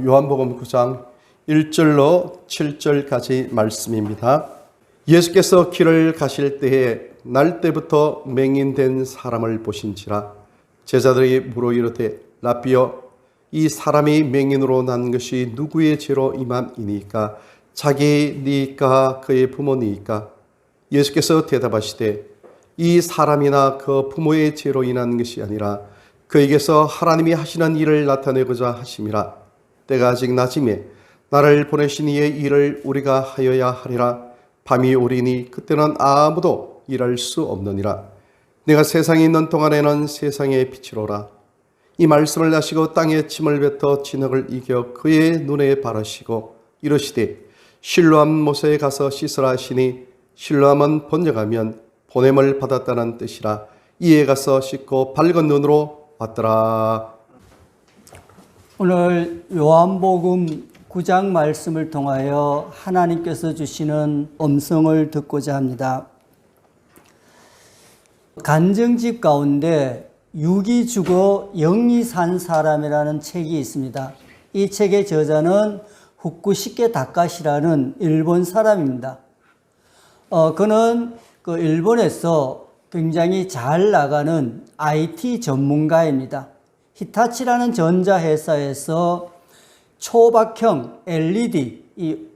요한복음 9장 1절로 7절까지 말씀입니다. 예수께서 길을 가실 때에 날 때부터 맹인된 사람을 보신지라 제자들이 물어 이르되 라삐여 이 사람이 맹인으로 난 것이 누구의 죄로 임함이니까 자기니까 그의 부모니까 예수께서 대답하시되 이 사람이나 그 부모의 죄로 인한 것이 아니라 그에게서 하나님이 하시는 일을 나타내고자 하심이라. 때가 아직 낮음에 나를 보내신 이의 일을 우리가 하여야 하리라. 밤이 오리니 그때는 아무도 일할 수 없느니라. 내가 세상에 있는 동안에는 세상의 빛이로라. 이 말씀을 하시고 땅에 침을 뱉어 진흙을 이겨 그의 눈에 바르시고 이르시되 실로암 못에 가서 씻으라 하시니 실로암은 번역하면 보냄을 받았다는 뜻이라. 이에 가서 씻고 밝은 눈으로 왔더라. 오늘 요한복음 9장 말씀을 통하여 하나님께서 주시는 음성을 듣고자 합니다. 간증집 가운데 육이 죽어 영이 산 사람이라는 책이 있습니다. 이 책의 저자는 후쿠시케 다카시라는 일본 사람입니다. 그는 일본에서 굉장히 잘 나가는 IT 전문가입니다. 히타치라는 전자회사에서 초박형 LED,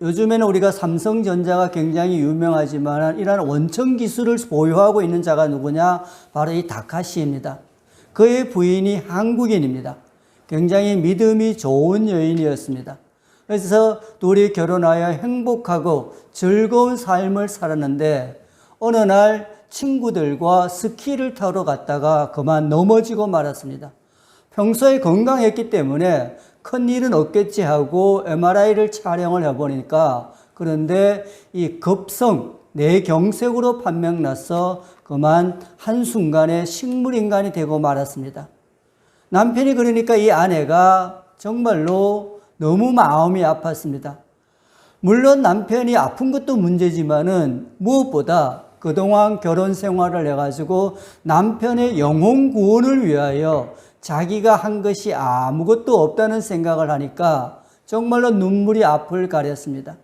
요즘에는 우리가 삼성전자가 굉장히 유명하지만 이러한 원천 기술을 보유하고 있는 자가 누구냐? 바로 이 다카시입니다. 그의 부인이 한국인입니다. 굉장히 믿음이 좋은 여인이었습니다. 그래서 둘이 결혼하여 행복하고 즐거운 삶을 살았는데 어느 날 친구들과 스키를 타러 갔다가 그만 넘어지고 말았습니다. 평소에 건강했기 때문에 큰 일은 없겠지 하고 MRI를 촬영을 해보니까 그런데 이 급성 뇌경색으로 판명나서 그만 한순간에 식물인간이 되고 말았습니다. 남편이 그러니까 이 아내가 정말로 너무 마음이 아팠습니다. 물론 남편이 아픈 것도 문제지만은 무엇보다 그동안 결혼 생활을 해가지고 남편의 영혼 구원을 위하여 자기가 한 것이 아무것도 없다는 생각을 하니까 정말로 눈물이 앞을 가렸습니다.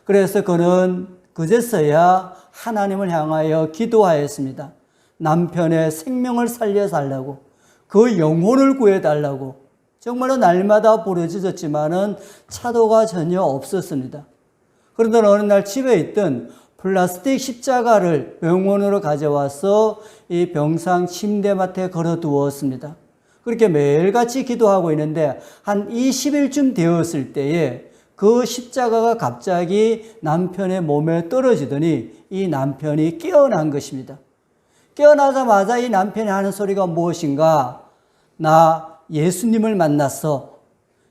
그래서 그는 그제서야 하나님을 향하여 기도하였습니다. 남편의 생명을 살려달라고, 그 영혼을 구해달라고. 정말로 날마다 부르짖었지만은 차도가 전혀 없었습니다. 그러던 어느 날 집에 있던 플라스틱 십자가를 병원으로 가져와서 이 병상 침대맡에 걸어 두었습니다. 그렇게 매일같이 기도하고 있는데 한 20일쯤 되었을 때에 그 십자가가 갑자기 남편의 몸에 떨어지더니 이 남편이 깨어난 것입니다. 깨어나자마자 이 남편이 하는 소리가 무엇인가? 나 예수님을 만났어.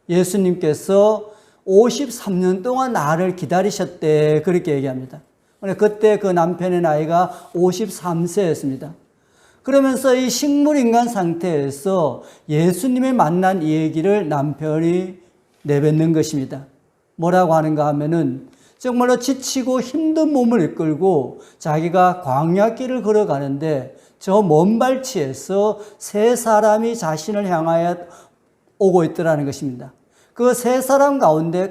예수님께서 53년 동안 나를 기다리셨대. 그렇게 얘기합니다. 그때 그 남편의 나이가 53세였습니다. 그러면서 이 식물인간 상태에서 예수님을 만난 이 얘기를 남편이 내뱉는 것입니다. 뭐라고 하는가 하면은 정말로 지치고 힘든 몸을 이끌고 자기가 광야길을 걸어가는데 저 먼 발치에서 세 사람이 자신을 향하여 오고 있더라는 것입니다. 그 세 사람 가운데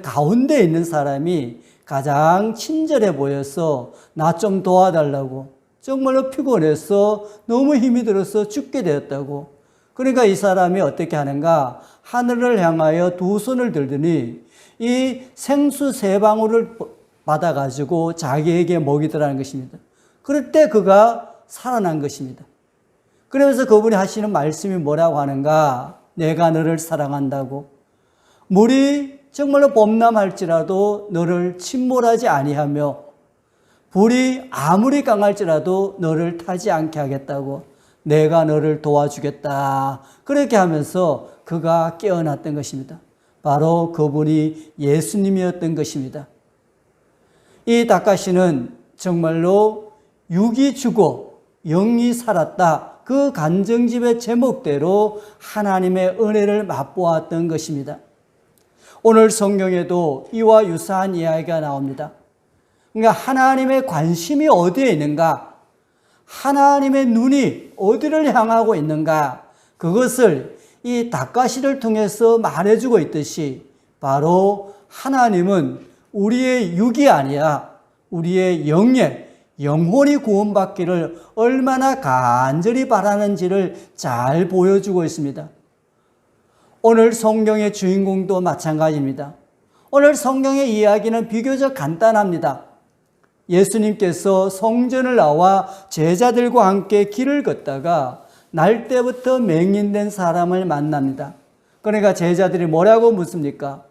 있는 사람이 가장 친절해 보여서 나 좀 도와달라고, 정말로 피곤해서 너무 힘이 들어서 죽게 되었다고. 그러니까 이 사람이 어떻게 하는가? 하늘을 향하여 두 손을 들더니 이 생수 세 방울을 받아가지고 자기에게 먹이더라는 것입니다. 그럴 때 그가 살아난 것입니다. 그러면서 그분이 하시는 말씀이 뭐라고 하는가? 내가 너를 사랑한다고. 물이 정말로 범람할지라도 너를 침몰하지 아니하며 불이 아무리 강할지라도 너를 타지 않게 하겠다고. 내가 너를 도와주겠다. 그렇게 하면서 그가 깨어났던 것입니다. 바로 그분이 예수님이었던 것입니다. 이 다카시는 정말로 육이 죽어 영이 살았다. 그 간증집의 제목대로 하나님의 은혜를 맛보았던 것입니다. 오늘 성경에도 이와 유사한 이야기가 나옵니다. 그러니까 하나님의 관심이 어디에 있는가? 하나님의 눈이 어디를 향하고 있는가? 그것을 이 다카시를 통해서 말해주고 있듯이 바로 하나님은 우리의 육이 아니라 우리의 영혼이 구원받기를 얼마나 간절히 바라는지를 잘 보여주고 있습니다. 오늘 성경의 주인공도 마찬가지입니다. 오늘 성경의 이야기는 비교적 간단합니다. 예수님께서 성전을 나와 제자들과 함께 길을 걷다가 날 때부터 맹인된 사람을 만납니다. 그러니까 제자들이 뭐라고 묻습니까?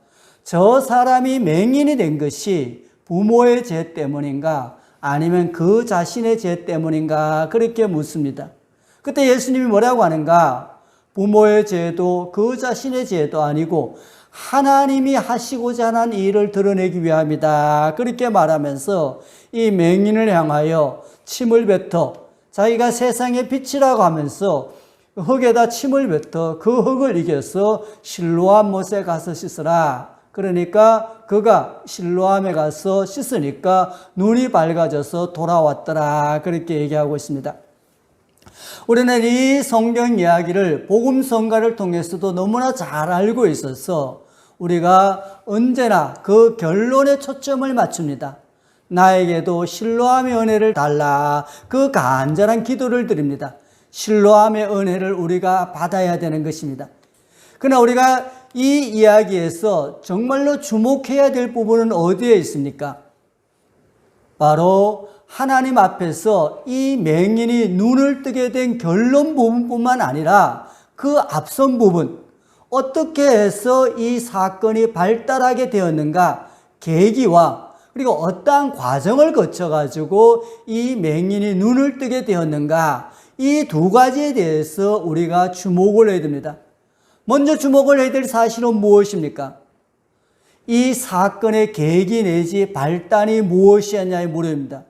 저 사람이 맹인이 된 것이 부모의 죄 때문인가 아니면 그 자신의 죄 때문인가 그렇게 묻습니다. 그때 예수님이 뭐라고 하는가? 부모의 죄도 그 자신의 죄도 아니고 하나님이 하시고자 하는 일을 드러내기 위함이다. 그렇게 말하면서 이 맹인을 향하여 침을 뱉어 자기가 세상의 빛이라고 하면서 흙에다 침을 뱉어 그 흙을 이겨서 실로암 못에 가서 씻으라. 그러니까 그가 실로암에 가서 씻으니까 눈이 밝아져서 돌아왔더라. 그렇게 얘기하고 있습니다. 우리는 이 성경 이야기를 복음성가를 통해서도 너무나 잘 알고 있어서 우리가 언제나 그 결론에 초점을 맞춥니다. 나에게도 실로암의 은혜를 달라. 그 간절한 기도를 드립니다. 실로암의 은혜를 우리가 받아야 되는 것입니다. 그러나 우리가 이 이야기에서 정말로 주목해야 될 부분은 어디에 있습니까? 바로 하나님 앞에서 이 맹인이 눈을 뜨게 된 결론 부분뿐만 아니라 그 앞선 부분, 어떻게 해서 이 사건이 발달하게 되었는가, 계기와 그리고 어떠한 과정을 거쳐가지고 이 맹인이 눈을 뜨게 되었는가, 이 두 가지에 대해서 우리가 주목을 해야 됩니다. 먼저 주목을 해야 될 사실은 무엇입니까? 이 사건의 계기 내지 발단이 무엇이었냐의 물음입니다.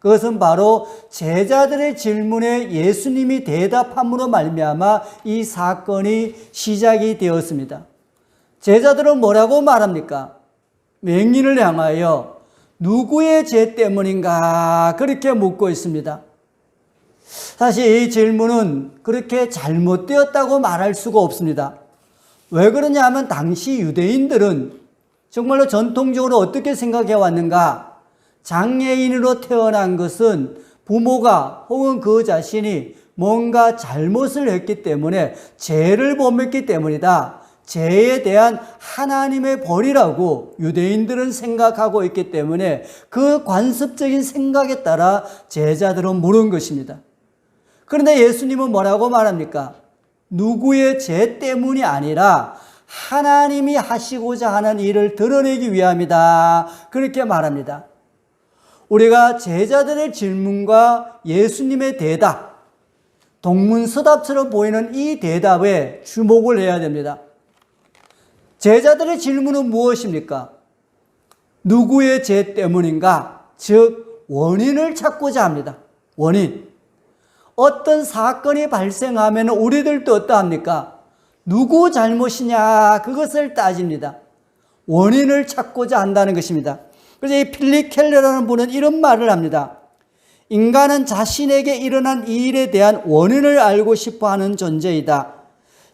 그것은 바로 제자들의 질문에 예수님이 대답함으로 말미암아 이 사건이 시작이 되었습니다. 제자들은 뭐라고 말합니까? 맹인을 향하여 누구의 죄 때문인가 그렇게 묻고 있습니다. 사실 이 질문은 그렇게 잘못되었다고 말할 수가 없습니다. 왜 그러냐 하면 당시 유대인들은 정말로 전통적으로 어떻게 생각해 왔는가? 장애인으로 태어난 것은 부모가 혹은 그 자신이 뭔가 잘못을 했기 때문에 죄를 범했기 때문이다. 죄에 대한 하나님의 벌이라고 유대인들은 생각하고 있기 때문에 그 관습적인 생각에 따라 제자들은 물은 것입니다. 그런데 예수님은 뭐라고 말합니까? 누구의 죄 때문이 아니라 하나님이 하시고자 하는 일을 드러내기 위함이다. 그렇게 말합니다. 우리가 제자들의 질문과 예수님의 대답, 동문서답처럼 보이는 이 대답에 주목을 해야 됩니다. 제자들의 질문은 무엇입니까? 누구의 죄 때문인가? 즉 원인을 찾고자 합니다. 원인. 어떤 사건이 발생하면 우리들도 어떠합니까? 누구 잘못이냐 그것을 따집니다. 원인을 찾고자 한다는 것입니다. 그래서 이 필립 켈러라는 분은 이런 말을 합니다. 인간은 자신에게 일어난 이 일에 대한 원인을 알고 싶어하는 존재이다.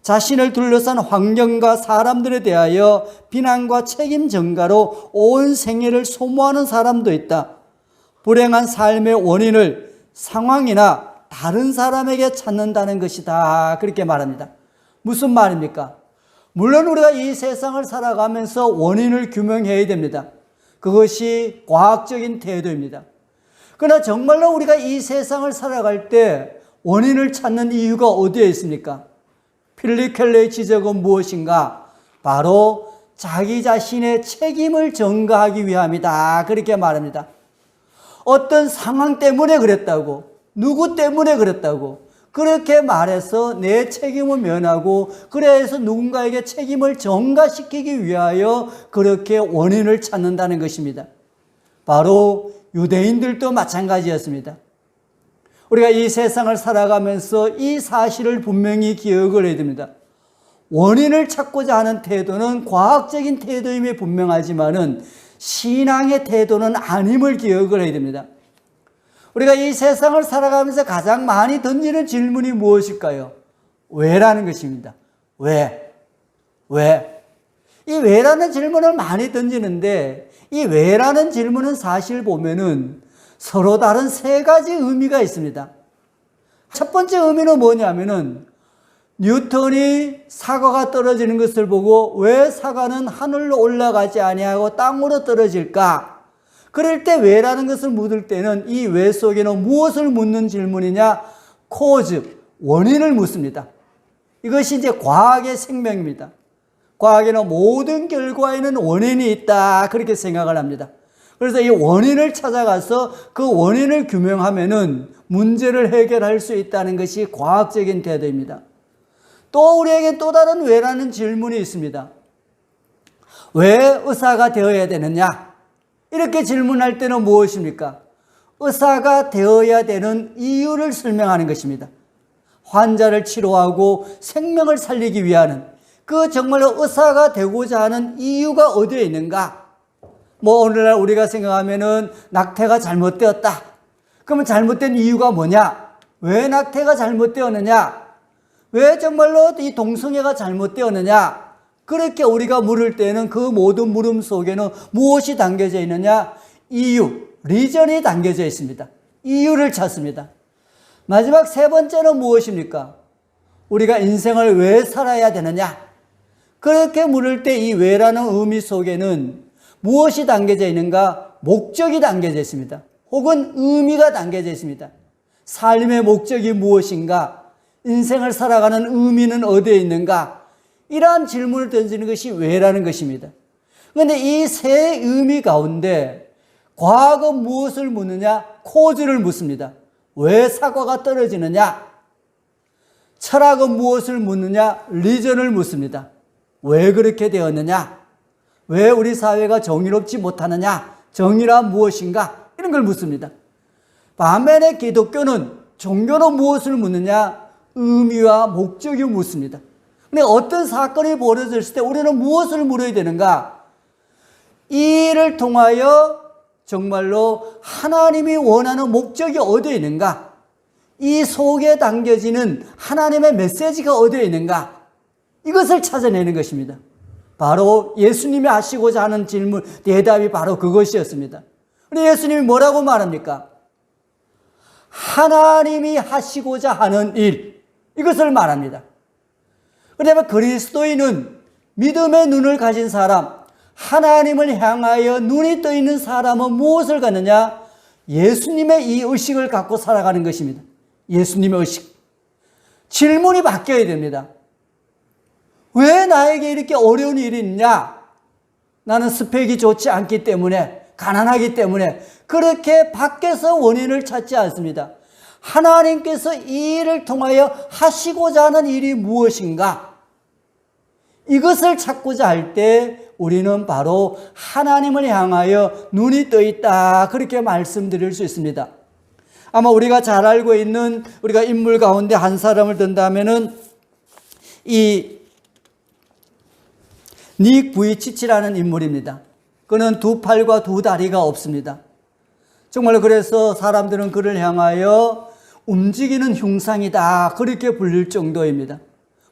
자신을 둘러싼 환경과 사람들에 대하여 비난과 책임 전가로 온 생애를 소모하는 사람도 있다. 불행한 삶의 원인을 상황이나 다른 사람에게 찾는다는 것이다. 그렇게 말합니다. 무슨 말입니까? 물론 우리가 이 세상을 살아가면서 원인을 규명해야 됩니다. 그것이 과학적인 태도입니다. 그러나 정말로 우리가 이 세상을 살아갈 때 원인을 찾는 이유가 어디에 있습니까? 필립 켈러의 지적은 무엇인가? 바로 자기 자신의 책임을 전가하기 위함이다. 그렇게 말합니다. 어떤 상황 때문에 그랬다고, 누구 때문에 그랬다고, 그렇게 말해서 내 책임을 면하고 그래서 누군가에게 책임을 전가시키기 위하여 그렇게 원인을 찾는다는 것입니다. 바로 유대인들도 마찬가지였습니다. 우리가 이 세상을 살아가면서 이 사실을 분명히 기억을 해야 됩니다. 원인을 찾고자 하는 태도는 과학적인 태도임이 분명하지만은 신앙의 태도는 아님을 기억을 해야 됩니다. 우리가 이 세상을 살아가면서 가장 많이 던지는 질문이 무엇일까요? 왜라는 것입니다. 왜? 이 왜라는 질문을 많이 던지는데 이 왜라는 질문은 사실 보면은 서로 다른 세 가지 의미가 있습니다. 첫 번째 의미는 뭐냐면은 뉴턴이 사과가 떨어지는 것을 보고 왜 사과는 하늘로 올라가지 아니하고 땅으로 떨어질까? 그럴 때 왜라는 것을 묻을 때는 이 왜 속에는 무엇을 묻는 질문이냐? cause, 원인을 묻습니다. 이것이 이제 과학의 생명입니다. 과학에는 모든 결과에는 원인이 있다 그렇게 생각을 합니다. 그래서 이 원인을 찾아가서 그 원인을 규명하면은 문제를 해결할 수 있다는 것이 과학적인 태도입니다. 또 우리에게 또 다른 왜라는 질문이 있습니다. 왜 의사가 되어야 되느냐? 이렇게 질문할 때는 무엇입니까? 의사가 되어야 되는 이유를 설명하는 것입니다. 환자를 치료하고 생명을 살리기 위한 그 정말로 의사가 되고자 하는 이유가 어디에 있는가? 뭐 오늘날 우리가 생각하면은 낙태가 잘못되었다. 그러면 잘못된 이유가 뭐냐? 왜 낙태가 잘못되었느냐? 왜 정말로 이 동성애가 잘못되었느냐? 그렇게 우리가 물을 때는 그 모든 물음 속에는 무엇이 담겨져 있느냐? 이유, 리전이 담겨져 있습니다. 이유를 찾습니다. 마지막 세 번째는 무엇입니까? 우리가 인생을 왜 살아야 되느냐? 그렇게 물을 때 이 왜라는 의미 속에는 무엇이 담겨져 있는가? 목적이 담겨져 있습니다. 혹은 의미가 담겨져 있습니다. 삶의 목적이 무엇인가? 인생을 살아가는 의미는 어디에 있는가? 이러한 질문을 던지는 것이 왜라는 것입니다. 그런데 이 세 의미 가운데 과학은 무엇을 묻느냐? 코즈를 묻습니다. 왜 사과가 떨어지느냐? 철학은 무엇을 묻느냐? 리전을 묻습니다. 왜 그렇게 되었느냐? 왜 우리 사회가 정의롭지 못하느냐? 정의란 무엇인가? 이런 걸 묻습니다. 반면에 기독교는 종교는 무엇을 묻느냐? 의미와 목적이 묻습니다. 근데 어떤 사건이 벌어졌을 때 우리는 무엇을 물어야 되는가? 이 일을 통하여 정말로 하나님이 원하는 목적이 어디에 있는가? 이 속에 담겨지는 하나님의 메시지가 어디에 있는가? 이것을 찾아내는 것입니다. 바로 예수님이 하시고자 하는 질문, 대답이 바로 그것이었습니다. 근데 예수님이 뭐라고 말합니까? 하나님이 하시고자 하는 일, 이것을 말합니다. 그러면 그리스도인은 믿음의 눈을 가진 사람, 하나님을 향하여 눈이 떠 있는 사람은 무엇을 갖느냐? 예수님의 이 의식을 갖고 살아가는 것입니다. 예수님의 의식. 질문이 바뀌어야 됩니다. 왜 나에게 이렇게 어려운 일이 있냐? 나는 스펙이 좋지 않기 때문에, 가난하기 때문에 그렇게 밖에서 원인을 찾지 않습니다. 하나님께서 이 일을 통하여 하시고자 하는 일이 무엇인가? 이것을 찾고자 할 때 우리는 바로 하나님을 향하여 눈이 떠 있다 그렇게 말씀드릴 수 있습니다. 아마 우리가 잘 알고 있는 우리가 인물 가운데 한 사람을 든다면은 이 닉 부이치치라는 인물입니다. 그는 두 팔과 두 다리가 없습니다. 정말로 그래서 사람들은 그를 향하여 움직이는 흉상이다 그렇게 불릴 정도입니다.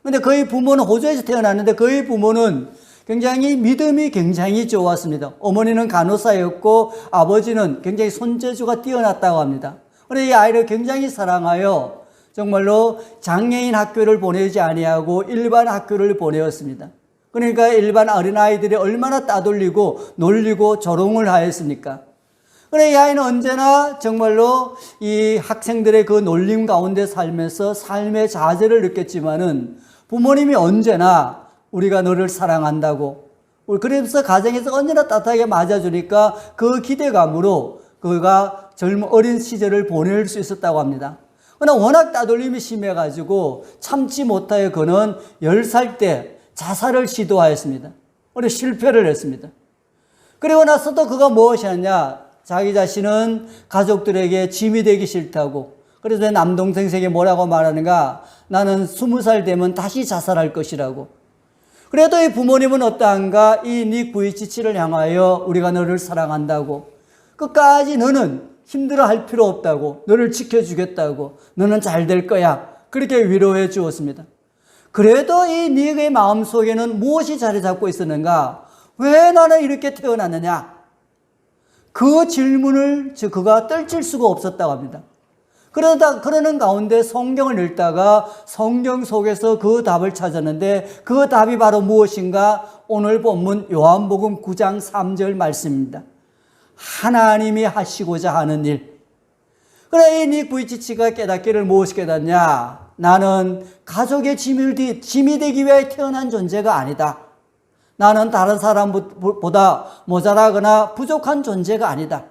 그런데 그의 부모는 호주에서 태어났는데 그의 부모는 굉장히 믿음이 굉장히 좋았습니다. 어머니는 간호사였고 아버지는 굉장히 손재주가 뛰어났다고 합니다. 그런데 이 아이를 굉장히 사랑하여 정말로 장애인 학교를 보내지 아니하고 일반 학교를 보내었습니다. 그러니까 일반 어린아이들이 얼마나 따돌리고 놀리고 조롱을 하였습니까? 그래, 이 아이는 언제나 정말로 이 학생들의 그 놀림 가운데 살면서 삶의 자제를 느꼈지만은 부모님이 언제나 우리가 너를 사랑한다고, 그래서 가정에서 언제나 따뜻하게 맞아주니까 그 기대감으로 그가 어린 시절을 보낼 수 있었다고 합니다. 그러나 워낙 따돌림이 심해가지고 참지 못하여 그는 10살 때 자살을 시도하였습니다. 그래서 실패를 했습니다. 그리고 나서도 그가 무엇이 하냐? 자기 자신은 가족들에게 짐이 되기 싫다고. 그래서 내 남동생에게 뭐라고 말하는가? 나는 20살 되면 다시 자살할 것이라고. 그래도 이 부모님은 어떠한가? 이 닉 부이치치를 향하여 우리가 너를 사랑한다고. 끝까지 너는 힘들어할 필요 없다고. 너를 지켜주겠다고. 너는 잘 될 거야. 그렇게 위로해 주었습니다. 그래도 이 네의 마음속에는 무엇이 자리 잡고 있었는가? 왜 나는 이렇게 태어났느냐? 그 질문을 그가 떨칠 수가 없었다고 합니다. 그러는 가운데 성경을 읽다가 성경 속에서 그 답을 찾았는데 그 답이 바로 무엇인가? 오늘 본문 요한복음 9장 3절 말씀입니다. 하나님이 하시고자 하는 일. 그래, 이 부이치치가 깨닫기를 무엇이 깨닫냐? 나는 가족의 짐이 되기 위해 태어난 존재가 아니다. 나는 다른 사람보다 모자라거나 부족한 존재가 아니다.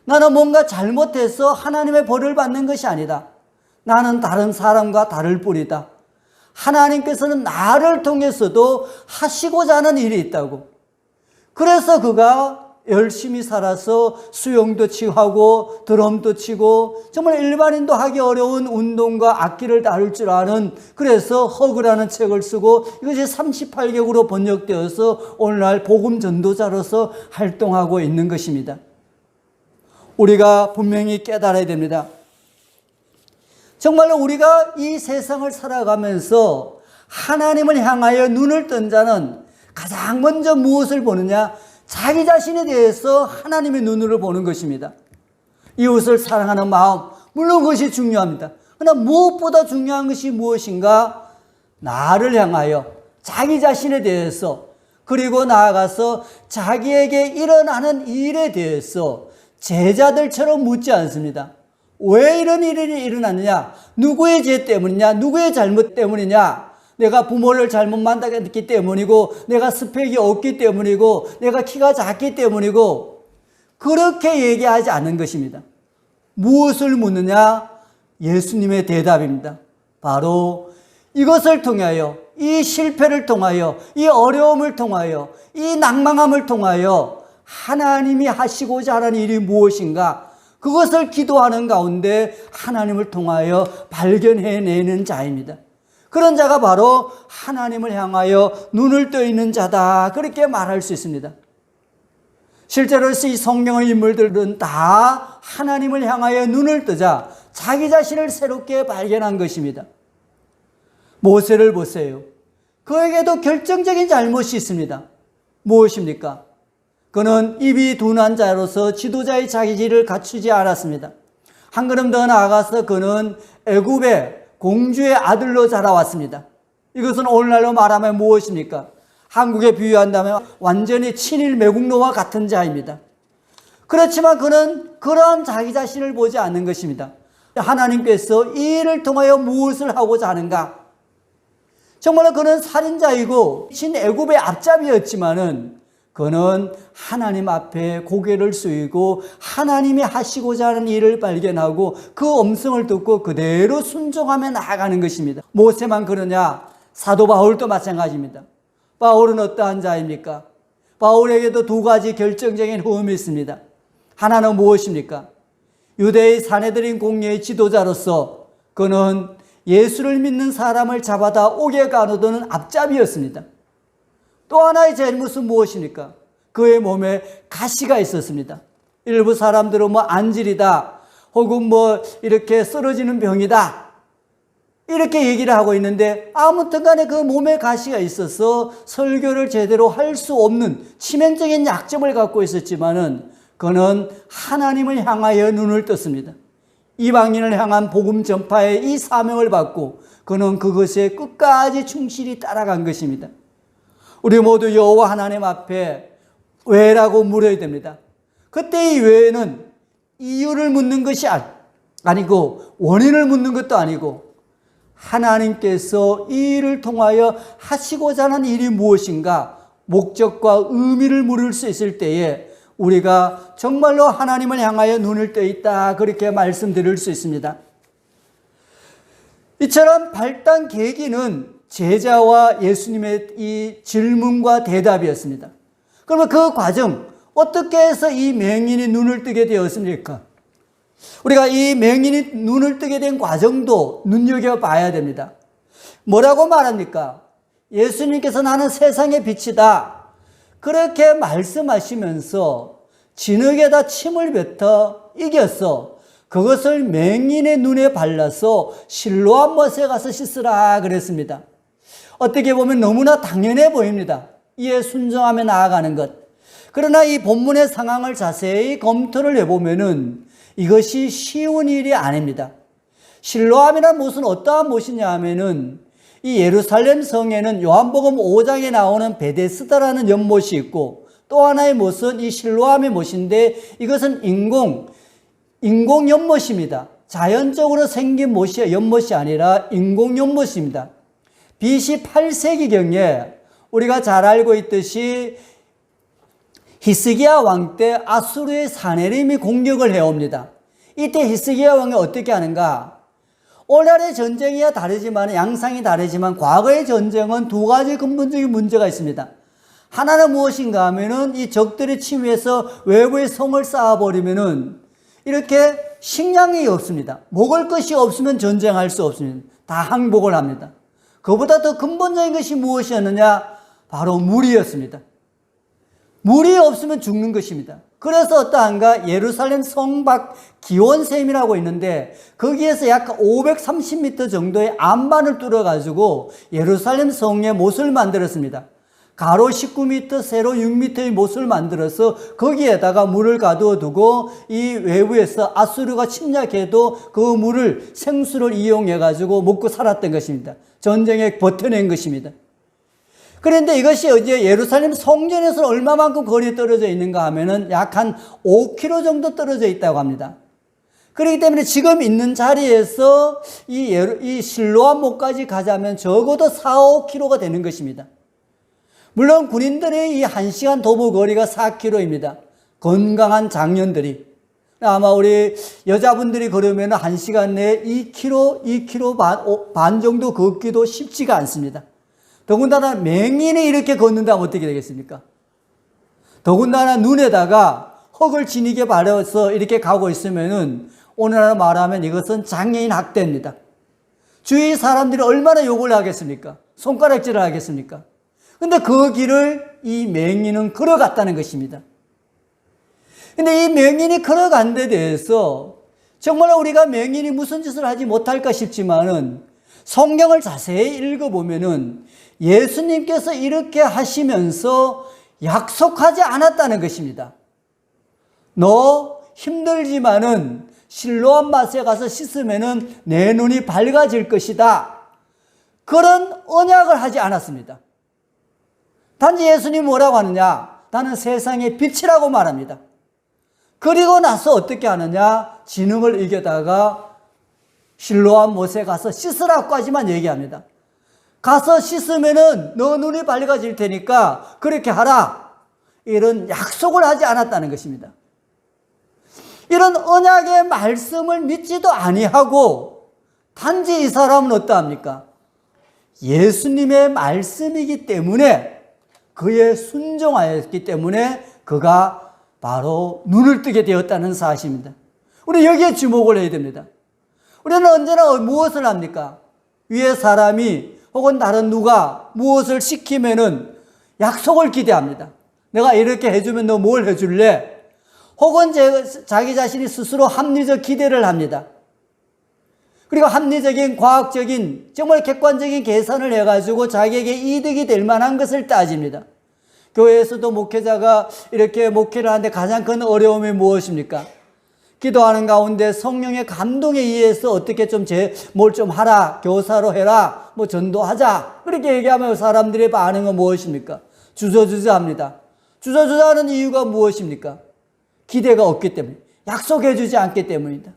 나는 뭔가 잘못해서 하나님의 벌을 받는 것이 아니다. 나는 다른 사람과 다를 뿐이다. 하나님께서는 나를 통해서도 하시고자 하는 일이 있다고. 그래서 그가 열심히 살아서 수영도 치고 드럼도 치고 정말 일반인도 하기 어려운 운동과 악기를 다룰 줄 아는, 그래서 허그라는 책을 쓰고 이것이 38개국으로 번역되어서 오늘날 복음 전도자로서 활동하고 있는 것입니다. 우리가 분명히 깨달아야 됩니다. 정말로 우리가 이 세상을 살아가면서 하나님을 향하여 눈을 뜬 자는 가장 먼저 무엇을 보느냐? 자기 자신에 대해서 하나님의 눈으로 보는 것입니다. 이웃을 사랑하는 마음, 물론 그것이 중요합니다. 그러나 무엇보다 중요한 것이 무엇인가? 나를 향하여 자기 자신에 대해서, 그리고 나아가서 자기에게 일어나는 일에 대해서 제자들처럼 묻지 않습니다. 왜 이런 일이 일어났느냐? 누구의 죄 때문이냐? 누구의 잘못 때문이냐? 내가 부모를 잘못 만났기 때문이고, 내가 스펙이 없기 때문이고, 내가 키가 작기 때문이고, 그렇게 얘기하지 않는 것입니다. 무엇을 묻느냐? 예수님의 대답입니다. 바로 이것을 통하여, 이 실패를 통하여, 이 어려움을 통하여, 이 낭망함을 통하여 하나님이 하시고자 하는 일이 무엇인가? 그것을 기도하는 가운데 하나님을 통하여 발견해내는 자입니다. 그런 자가 바로 하나님을 향하여 눈을 떠 있는 자다, 그렇게 말할 수 있습니다. 실제로 이 성경의 인물들은 다 하나님을 향하여 눈을 뜨자 자기 자신을 새롭게 발견한 것입니다. 모세를 보세요. 그에게도 결정적인 잘못이 있습니다. 무엇입니까? 그는 입이 둔한 자로서 지도자의 자질을 갖추지 않았습니다. 한 걸음 더 나아가서 그는 애굽의 공주의 아들로 자라왔습니다. 이것은 오늘날로 말하면 무엇입니까? 한국에 비유한다면 완전히 친일 매국노와 같은 자입니다. 그렇지만 그는 그러한 자기 자신을 보지 않는 것입니다. 하나님께서 이 일을 통하여 무엇을 하고자 하는가? 정말로 그는 살인자이고 친애굽의 앞잡이였지만은 그는 하나님 앞에 고개를 숙이고 하나님이 하시고자 하는 일을 발견하고 그 음성을 듣고 그대로 순종하며 나아가는 것입니다. 모세만 그러냐? 사도 바울도 마찬가지입니다. 바울은 어떠한 자입니까? 바울에게도 두 가지 결정적인 호흡이 있습니다. 하나는 무엇입니까? 유대의 사내들인 공예의 지도자로서 그는 예수를 믿는 사람을 잡아다 옥에 가둬두는 앞잡이였습니다. 또 하나의 잘못은 무엇입니까? 그의 몸에 가시가 있었습니다. 일부 사람들은 안질이다, 혹은 이렇게 쓰러지는 병이다, 이렇게 얘기를 하고 있는데, 아무튼 간에 그 몸에 가시가 있어서 설교를 제대로 할 수 없는 치명적인 약점을 갖고 있었지만은 그는 하나님을 향하여 눈을 떴습니다. 이방인을 향한 복음 전파의 이 사명을 받고 그는 그것에 끝까지 충실히 따라간 것입니다. 우리 모두 여호와 하나님 앞에 왜라고 물어야 됩니다. 그때 이 왜는 이유를 묻는 것이 아니고 원인을 묻는 것도 아니고 하나님께서 이 일을 통하여 하시고자 하는 일이 무엇인가 목적과 의미를 물을 수 있을 때에 우리가 정말로 하나님을 향하여 눈을 떠 있다, 그렇게 말씀드릴 수 있습니다. 이처럼 발단 계기는 제자와 예수님의 이 질문과 대답이었습니다. 그러면 그 과정, 어떻게 해서 이 맹인이 눈을 뜨게 되었습니까? 우리가 이 맹인이 눈을 뜨게 된 과정도 눈여겨봐야 됩니다. 뭐라고 말합니까? 예수님께서 나는 세상의 빛이다, 그렇게 말씀하시면서 진흙에다 침을 뱉어 이겼어. 그것을 맹인의 눈에 발라서 실로암 못에 가서 씻으라 그랬습니다. 어떻게 보면 너무나 당연해 보입니다. 이에 순종하며 나아가는 것. 그러나 이 본문의 상황을 자세히 검토를 해보면은 이것이 쉬운 일이 아닙니다. 실로암이라는 못은 어떠한 못이냐 하면은 이 예루살렘 성에는 요한복음 5장에 나오는 베데스다라는 연못이 있고 또 하나의 못은 이 실로암의 못인데 이것은 인공 연못입니다. 자연적으로 생긴 연못이 아니라 인공 연못입니다. BC 8세기경에 우리가 잘 알고 있듯이 히스기야 왕 때 아수르의 사네림이 공격을 해옵니다. 이때 히스기야 왕이 어떻게 하는가? 오늘의 전쟁이야 다르지만 양상이 다르지만 과거의 전쟁은 두 가지 근본적인 문제가 있습니다. 하나는 무엇인가 하면은 이 적들이 침입해서 외부의 성을 쌓아버리면은 이렇게 식량이 없습니다. 먹을 것이 없으면 전쟁할 수 없습니다. 다 항복을 합니다. 그보다 더 근본적인 것이 무엇이었느냐? 바로 물이었습니다. 물이 없으면 죽는 것입니다. 그래서 어떠한가? 예루살렘 성 밖 기원샘이라고 있는데 거기에서 약 530m 정도의 안반을 뚫어가지고 예루살렘 성의 못을 만들었습니다. 가로 19m, 세로 6m의 못을 만들어서 거기에다가 물을 가두어 두고 이 외부에서 아수르가 침략해도 그 물을 생수를 이용해가지고 먹고 살았던 것입니다. 전쟁에 버텨낸 것입니다. 그런데 이것이 이제 예루살렘 성전에서 얼마만큼 거리에 떨어져 있는가 하면은 약 한 5km 정도 떨어져 있다고 합니다. 그렇기 때문에 지금 있는 자리에서 이 실로암 못까지 가자면 적어도 4, 5km가 되는 것입니다. 물론 군인들의 이 1시간 도보 거리가 4km입니다. 건강한 장년들이. 아마 우리 여자분들이 걸으면 1시간 내에 2km 반 정도 걷기도 쉽지가 않습니다. 더군다나 맹인이 이렇게 걷는다면 어떻게 되겠습니까? 더군다나 눈에다가 흙을 지니게 바르서 이렇게 가고 있으면은 오늘날 말하면 이것은 장애인 학대입니다. 주위 사람들이 얼마나 욕을 하겠습니까? 손가락질을 하겠습니까? 근데 그 길을 이 맹인은 걸어갔다는 것입니다. 근데 이 맹인이 걸어간 데 대해서 정말 우리가 맹인이 무슨 짓을 하지 못할까 싶지만은 성경을 자세히 읽어보면은 예수님께서 이렇게 하시면서 약속하지 않았다는 것입니다. 너 힘들지만은 실로암 밭에 가서 씻으면은 내 눈이 밝아질 것이다. 그런 언약을 하지 않았습니다. 단지 예수님이 뭐라고 하느냐? 나는 세상의 빛이라고 말합니다. 그리고 나서 어떻게 하느냐? 진흙을 이겨다가 실로암 못에 가서 씻으라고까지만 얘기합니다. 가서 씻으면은 너 눈이 밝아질 테니까 그렇게 하라. 이런 약속을 하지 않았다는 것입니다. 이런 언약의 말씀을 믿지도 아니하고 단지 이 사람은 어떠합니까? 예수님의 말씀이기 때문에 그에 순종하였기 때문에 그가 바로 눈을 뜨게 되었다는 사실입니다. 우리 여기에 주목을 해야 됩니다. 우리는 언제나 무엇을 합니까? 위에 사람이 혹은 다른 누가 무엇을 시키면은 약속을 기대합니다. 내가 이렇게 해주면 너 뭘 해줄래? 혹은 자기 자신이 스스로 합리적 기대를 합니다. 그리고 합리적인, 과학적인, 정말 객관적인 계산을 해가지고 자기에게 이득이 될 만한 것을 따집니다. 교회에서도 목회자가 이렇게 목회를 하는데 가장 큰 어려움이 무엇입니까? 기도하는 가운데 성령의 감동에 의해서 어떻게 뭘 좀 하라, 교사로 해라, 뭐 전도하자. 그렇게 얘기하면 사람들의 반응은 무엇입니까? 주저주저합니다. 주저주저하는 이유가 무엇입니까? 기대가 없기 때문에, 약속해주지 않기 때문입니다.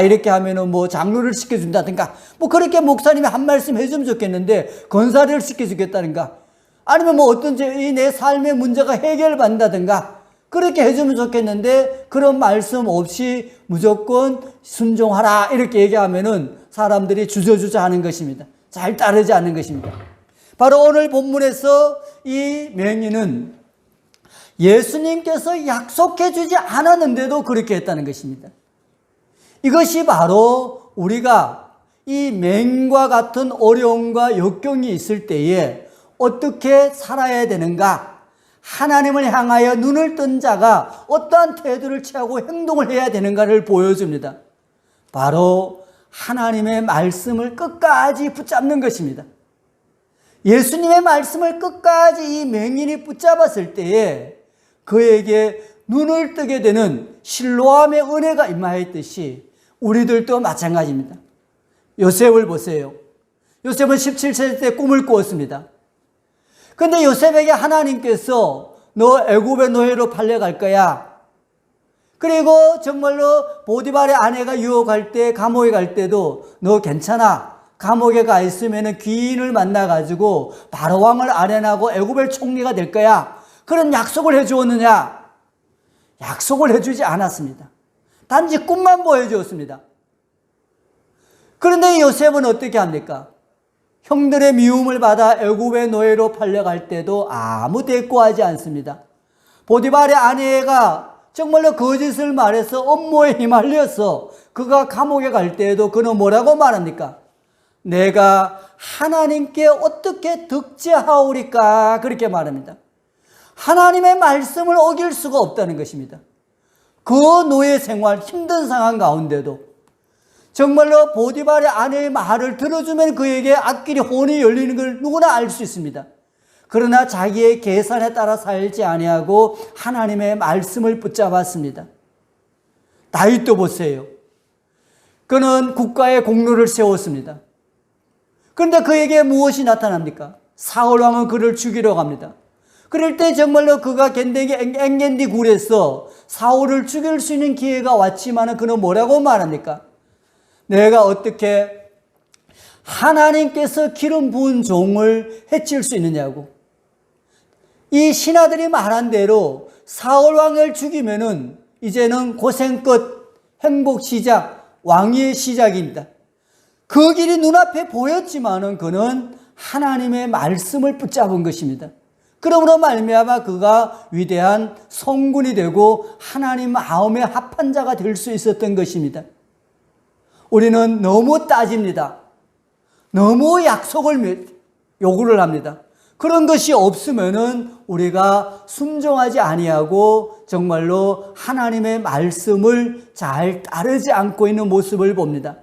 이렇게 하면은 뭐 장로를 시켜준다든가, 뭐 그렇게 목사님이 한 말씀 해주면 좋겠는데, 건사를 시켜주겠다든가, 아니면 뭐 어떤 내 삶의 문제가 해결받는다든가, 그렇게 해주면 좋겠는데, 그런 말씀 없이 무조건 순종하라, 이렇게 얘기하면은 사람들이 주저주저 하는 것입니다. 잘 따르지 않는 것입니다. 바로 오늘 본문에서 이 맹인은 예수님께서 약속해 주지 않았는데도 그렇게 했다는 것입니다. 이것이 바로 우리가 이 맹인과 같은 어려움과 역경이 있을 때에 어떻게 살아야 되는가, 하나님을 향하여 눈을 뜬 자가 어떠한 태도를 취하고 행동을 해야 되는가를 보여줍니다. 바로 하나님의 말씀을 끝까지 붙잡는 것입니다. 예수님의 말씀을 끝까지 이 맹인이 붙잡았을 때에 그에게 눈을 뜨게 되는 실로암의 은혜가 임하였듯이 우리들도 마찬가지입니다. 요셉을 보세요. 요셉은 17세 때 꿈을 꾸었습니다. 그런데 요셉에게 하나님께서 너 애굽의 노예로 팔려갈 거야. 그리고 정말로 보디발의 아내가 유혹할 때 감옥에 갈 때도 너 괜찮아. 감옥에 가 있으면 귀인을 만나가지고 바로 왕을 아련하고 애굽의 총리가 될 거야. 그런 약속을 해주었느냐? 약속을 해주지 않았습니다. 단지 꿈만 보여주었습니다. 그런데 요셉은 어떻게 합니까? 형들의 미움을 받아 애굽의 노예로 팔려갈 때도 아무 대꾸하지 않습니다. 보디발의 아내가 정말로 거짓을 말해서 업무에 휘말려서 그가 감옥에 갈 때에도 그는 뭐라고 말합니까? 내가 하나님께 어떻게 득제하오리까? 그렇게 말합니다. 하나님의 말씀을 어길 수가 없다는 것입니다. 그 노예 생활 힘든 상황 가운데도 정말로 보디발의 아내의 말을 들어주면 그에게 앞길이 혼이 열리는 걸 누구나 알 수 있습니다. 그러나 자기의 계산에 따라 살지 아니하고 하나님의 말씀을 붙잡았습니다. 다윗도 보세요. 그는 국가의 공로를 세웠습니다. 그런데 그에게 무엇이 나타납니까? 사울 왕은 그를 죽이러 갑니다. 그럴 때 정말로 그가 엥겐디 굴에서 사울을 죽일 수 있는 기회가 왔지만 그는 뭐라고 말합니까? 내가 어떻게 하나님께서 기름 부은 종을 해칠 수 있느냐고. 이 신하들이 말한 대로 사울 왕을 죽이면은 이제는 고생 끝, 행복 시작, 왕위의 시작입니다. 그 길이 눈앞에 보였지만은 그는 하나님의 말씀을 붙잡은 것입니다. 그러므로 말미암아 그가 위대한 성군이 되고 하나님 마음에 합한 자가 될 수 있었던 것입니다. 우리는 너무 따집니다. 너무 약속을 요구를 합니다. 그런 것이 없으면은 우리가 순종하지 아니하고 정말로 하나님의 말씀을 잘 따르지 않고 있는 모습을 봅니다.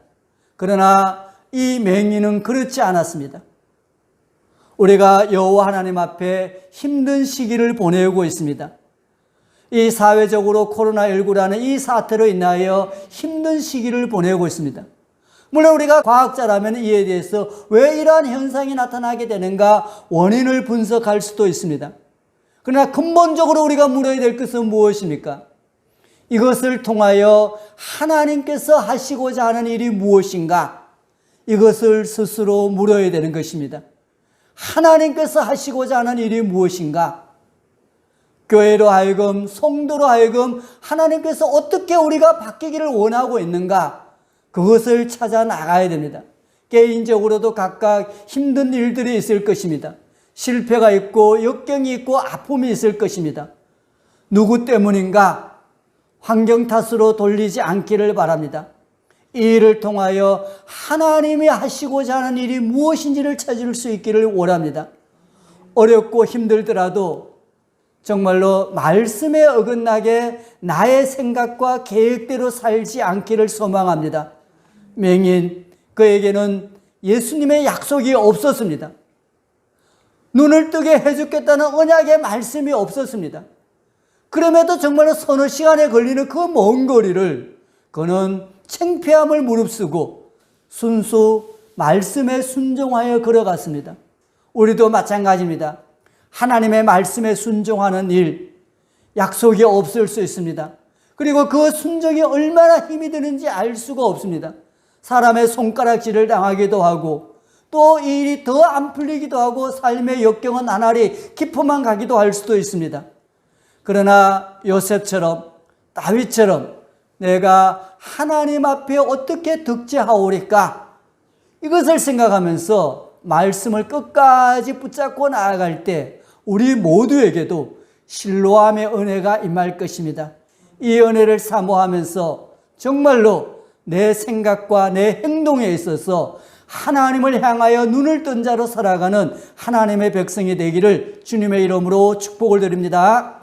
그러나 이 맹인은 그렇지 않았습니다. 우리가 여호와 하나님 앞에 힘든 시기를 보내고 있습니다. 이 사회적으로 코로나19라는 이 사태로 인하여 힘든 시기를 보내고 있습니다. 물론 우리가 과학자라면 이에 대해서 왜 이러한 현상이 나타나게 되는가 원인을 분석할 수도 있습니다. 그러나 근본적으로 우리가 물어야 될 것은 무엇입니까? 이것을 통하여 하나님께서 하시고자 하는 일이 무엇인가? 이것을 스스로 물어야 되는 것입니다. 하나님께서 하시고자 하는 일이 무엇인가? 교회로 하여금, 성도로 하여금 하나님께서 어떻게 우리가 바뀌기를 원하고 있는가? 그것을 찾아 나가야 됩니다. 개인적으로도 각각 힘든 일들이 있을 것입니다. 실패가 있고 역경이 있고 아픔이 있을 것입니다. 누구 때문인가? 환경 탓으로 돌리지 않기를 바랍니다. 이 일을 통하여 하나님이 하시고자 하는 일이 무엇인지를 찾을 수 있기를 원합니다. 어렵고 힘들더라도 정말로 말씀에 어긋나게 나의 생각과 계획대로 살지 않기를 소망합니다. 맹인, 그에게는 예수님의 약속이 없었습니다. 눈을 뜨게 해주겠다는 언약의 말씀이 없었습니다. 그럼에도 정말로 서너 시간에 걸리는 그 먼 거리를 그는 창피함을 무릅쓰고 순수 말씀에 순종하여 걸어갔습니다. 우리도 마찬가지입니다. 하나님의 말씀에 순종하는 일, 약속이 없을 수 있습니다. 그리고 그 순종이 얼마나 힘이 드는지 알 수가 없습니다. 사람의 손가락질을 당하기도 하고 또 이 일이 더 안 풀리기도 하고 삶의 역경은 나날이 깊어만 가기도 할 수도 있습니다. 그러나 요셉처럼 다윗처럼 내가 하나님 앞에 어떻게 득제하오리까? 이것을 생각하면서 말씀을 끝까지 붙잡고 나아갈 때 우리 모두에게도 실로암의 은혜가 임할 것입니다. 이 은혜를 사모하면서 정말로 내 생각과 내 행동에 있어서 하나님을 향하여 눈을 뜬 자로 살아가는 하나님의 백성이 되기를 주님의 이름으로 축복을 드립니다.